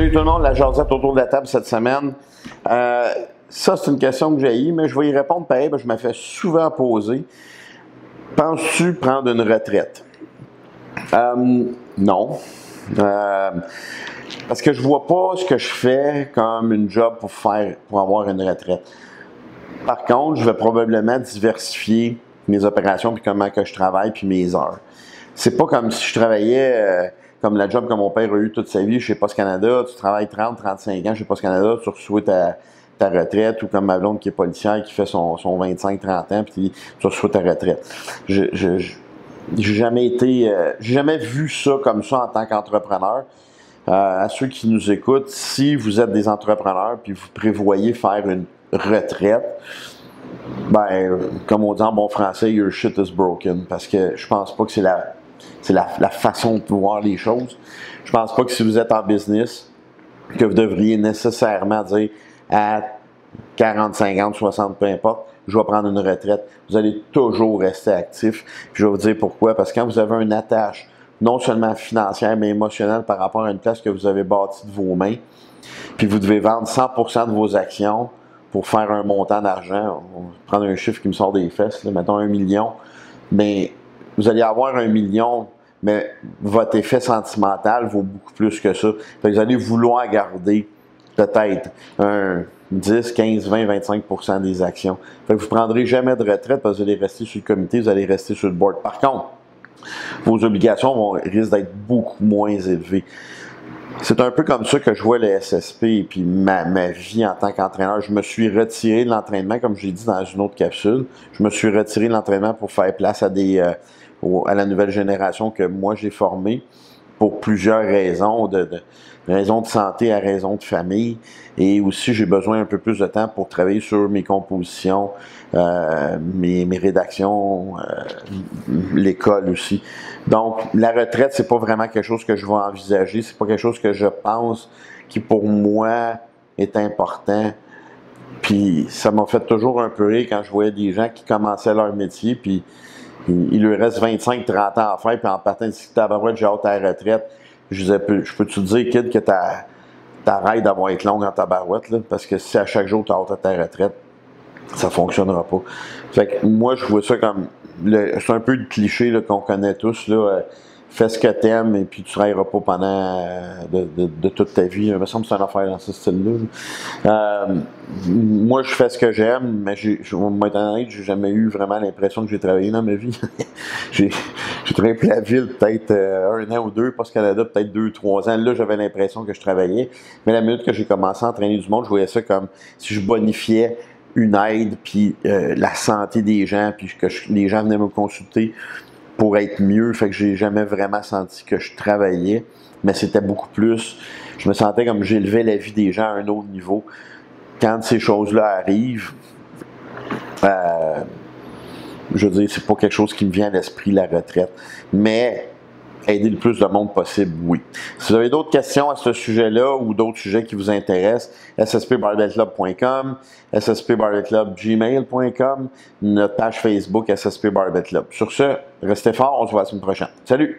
Salut tout le monde, la jasette autour de la table cette semaine. Ça, c'est une question que j'ai eue, mais je vais y répondre pareil, je me fais souvent poser. Penses-tu prendre une retraite? Non. Parce que je vois pas ce que je fais comme une job pour avoir une retraite. Par contre, je vais probablement diversifier mes opérations, puis comment que je travaille, puis mes heures. C'est pas comme si je travaillais comme la job que mon père a eu toute sa vie chez Post Canada. Tu travailles 30-35 ans chez Post Canada, tu reçois ta retraite, ou comme ma blonde qui est policière, qui fait son 25-30 ans, puis tu reçois ta retraite. J'ai jamais vu ça comme ça en tant qu'entrepreneur. À ceux qui nous écoutent, si vous êtes des entrepreneurs puis vous prévoyez faire une retraite, ben, comme on dit en bon français, your shit is broken. Parce que je pense pas que c'est la façon de voir les choses. Je pense pas que si vous êtes en business, que vous devriez nécessairement dire à 40, 50, 60, peu importe, je vais prendre une retraite. Vous allez toujours rester actif. Puis je vais vous dire pourquoi. Parce que quand vous avez une attache, non seulement financière, mais émotionnelle par rapport à une place que vous avez bâtie de vos mains, puis vous devez vendre 100% de vos actions pour faire un montant d'argent. On va prendre un chiffre qui me sort des fesses, là, mettons 1 million. Mais vous allez avoir 1 million, mais votre effet sentimental vaut beaucoup plus que ça. Fait que vous allez vouloir garder peut-être un 10, 15, 20, 25% des actions. Fait que vous ne prendrez jamais de retraite parce que vous allez rester sur le comité, vous allez rester sur le board. Par contre, vos obligations risquent d'être beaucoup moins élevées. C'est un peu comme ça que je vois le SSP et puis ma vie en tant qu'entraîneur. Je me suis retiré de l'entraînement, comme j'ai dit dans une autre capsule. Je me suis retiré de l'entraînement pour faire place à la nouvelle génération que moi j'ai formée pour plusieurs raisons, raisons de santé à raison de famille. Et aussi, j'ai besoin un peu plus de temps pour travailler sur mes compositions, mes rédactions, l'école aussi. Donc, la retraite, c'est pas vraiment quelque chose que je vais envisager. C'est pas quelque chose que je pense qui, pour moi, est important. Puis, ça m'a fait toujours un peu rire quand je voyais des gens qui commençaient leur métier, puis il leur reste 25-30 ans à faire, puis en partant de tabarouette, j'ai hâte à la retraite. Je disais, je peux-tu te dire, kid, que t'arrêtes d'avoir être longue en tabarouette, là, parce que si à chaque jour tu as hâte à ta retraite, ça fonctionnera pas. Fait que moi, je vois ça comme, c'est un peu le cliché qu'on connaît tous, là, fais ce que t'aimes et puis tu travailleras pas pendant de toute ta vie. Il me semble que c'est une affaire dans ce style-là. Moi, je fais ce que j'aime, mais je vais être honnête, j'ai jamais eu vraiment l'impression que j'ai travaillé dans ma vie. j'ai travaillé pour la ville peut-être 1 an ou 2, Post Canada peut-être 2-3 ans. Là, j'avais l'impression que je travaillais. Mais la minute que j'ai commencé à entraîner du monde, je voyais ça comme si je bonifiais une aide, puis la santé des gens, puis que les gens venaient me consulter pour être mieux. Fait que j'ai jamais vraiment senti que je travaillais, mais c'était beaucoup plus, je me sentais comme j'élevais la vie des gens à un autre niveau. Quand ces choses-là arrivent, je veux dire, c'est pas quelque chose qui me vient à l'esprit, la retraite. Mais aider le plus de monde possible, oui. Si vous avez d'autres questions à ce sujet-là ou d'autres sujets qui vous intéressent, sspbarbellclub.com, sspbarbellclub.gmail.com, notre page Facebook SSP Barbell Club. Sur ce, restez forts, on se voit la semaine prochaine. Salut!